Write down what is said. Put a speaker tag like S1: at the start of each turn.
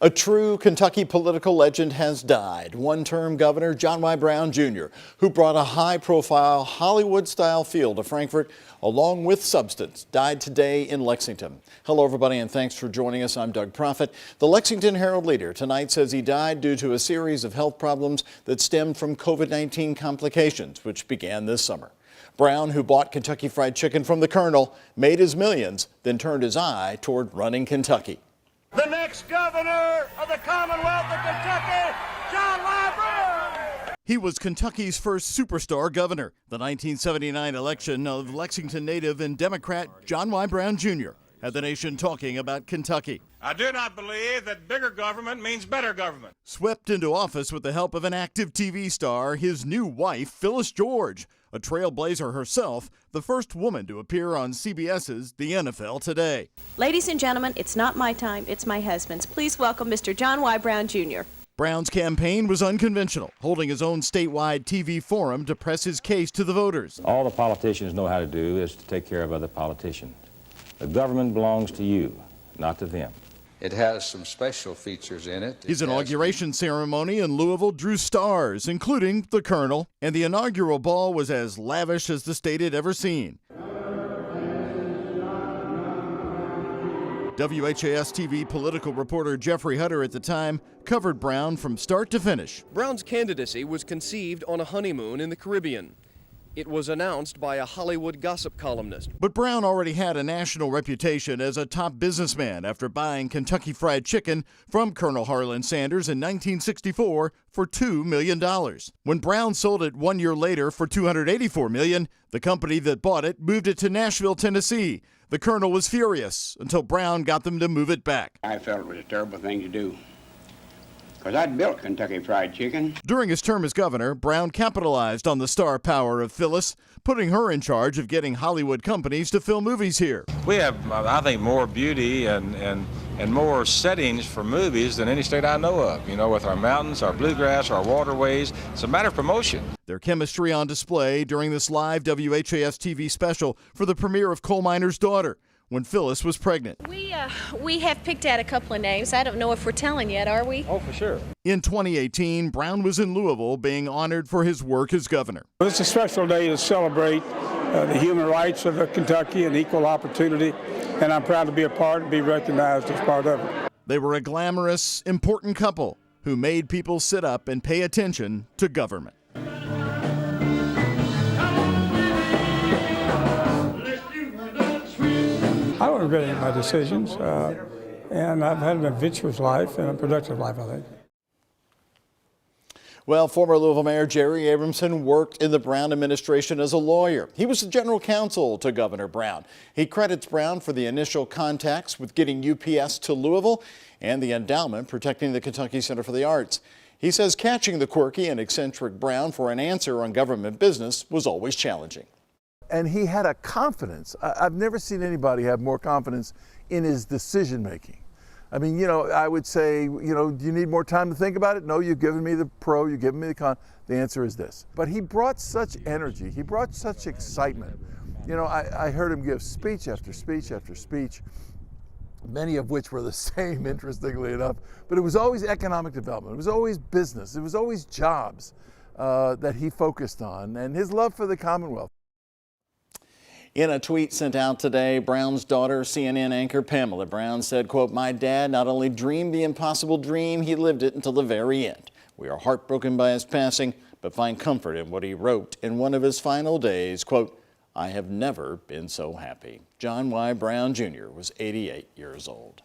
S1: A true Kentucky political legend has died. One-term Governor John Y. Brown Jr., who brought a high-profile Hollywood-style feel to Frankfort along with substance, died today in Lexington. Hello, everybody, and thanks for joining us. I'm Doug Proffitt. The Lexington Herald-Leader tonight says he died due to a series of health problems that stemmed from COVID-19 complications, which began this summer. Brown, who bought Kentucky Fried Chicken from the Colonel, made his millions, then turned his eye toward running Kentucky.
S2: The next governor of the Commonwealth of Kentucky, John Y. Brown.
S1: He was Kentucky's first superstar governor. The 1979 election of Lexington native and Democrat John Y. Brown Jr. had the nation talking about Kentucky.
S2: I do not believe that bigger government means better government.
S1: Swept into office with the help of an active TV star, his new wife, Phyllis George, a trailblazer herself, the first woman to appear on CBS's The NFL Today.
S3: Ladies and gentlemen, it's not my time, it's my husband's. Please welcome Mr. John Y. Brown Jr.
S1: Brown's campaign was unconventional, holding his own statewide TV forum to press his case to the voters.
S4: All the politicians know how to do is to take care of other politicians. The government belongs to you, not to them.
S5: It has some special features in it.
S1: His inauguration ceremony in Louisville drew stars, including the Colonel, and the inaugural ball was as lavish as the state had ever seen. WHAS-TV political reporter Jeffrey Hutter at the time covered Brown from start to finish.
S6: Brown's candidacy was conceived on a honeymoon in the Caribbean. It was announced by a Hollywood gossip columnist.
S1: But Brown already had a national reputation as a top businessman after buying Kentucky Fried Chicken from Colonel Harlan Sanders in 1964 for $2 million. When Brown sold it 1 year later for $284 million, the company that bought it moved it to Nashville, Tennessee. The Colonel was furious until Brown got them to move it back.
S7: I felt it was a terrible thing to do, because I'd built Kentucky Fried Chicken.
S1: During his term as governor, Brown capitalized on the star power of Phyllis, putting her in charge of getting Hollywood companies to film movies here.
S8: We have, I think, more beauty and more settings for movies than any state I know of. You know, with our mountains, our bluegrass, our waterways. It's a matter of promotion.
S1: Their chemistry on display during this live WHAS-TV special for the premiere of Coal Miner's Daughter, when Phyllis was pregnant.
S3: We have picked out a couple of names. I don't know if we're telling yet, are we?
S8: Oh, for sure.
S1: In 2018, Brown was in Louisville being honored for his work as governor.
S9: It's a special day to celebrate the human rights of Kentucky and equal opportunity, and I'm proud to be a part and be recognized as part of it.
S1: They were a glamorous, important couple who made people sit up and pay attention to government.
S9: I don't regret any of my decisions, and I've had an adventurous life and a productive life, I think.
S1: Well, former Louisville Mayor Jerry Abramson worked in the Brown administration as a lawyer. He was the general counsel to Governor Brown. He credits Brown for the initial contacts with getting UPS to Louisville and the endowment protecting the Kentucky Center for the Arts. He says catching the quirky and eccentric Brown for an answer on government business was always challenging.
S10: And he had a confidence. I've never seen anybody have more confidence in his decision making. I mean, you know, I would say, you know, do you need more time to think about it? No, you've given me the pro, you've given me the con. The answer is this. But he brought such energy, he brought such excitement. You know, I heard him give speech after speech after speech, many of which were the same, interestingly enough. But it was always economic development, it was always business, it was always jobs that he focused on, and his love for the Commonwealth.
S1: In a tweet sent out today, Brown's daughter, CNN anchor Pamela Brown, said, quote, "My dad not only dreamed the impossible dream, he lived it until the very end. We are heartbroken by his passing, but find comfort in what he wrote in one of his final days, quote, I have never been so happy." John Y. Brown Jr. was 88 years old.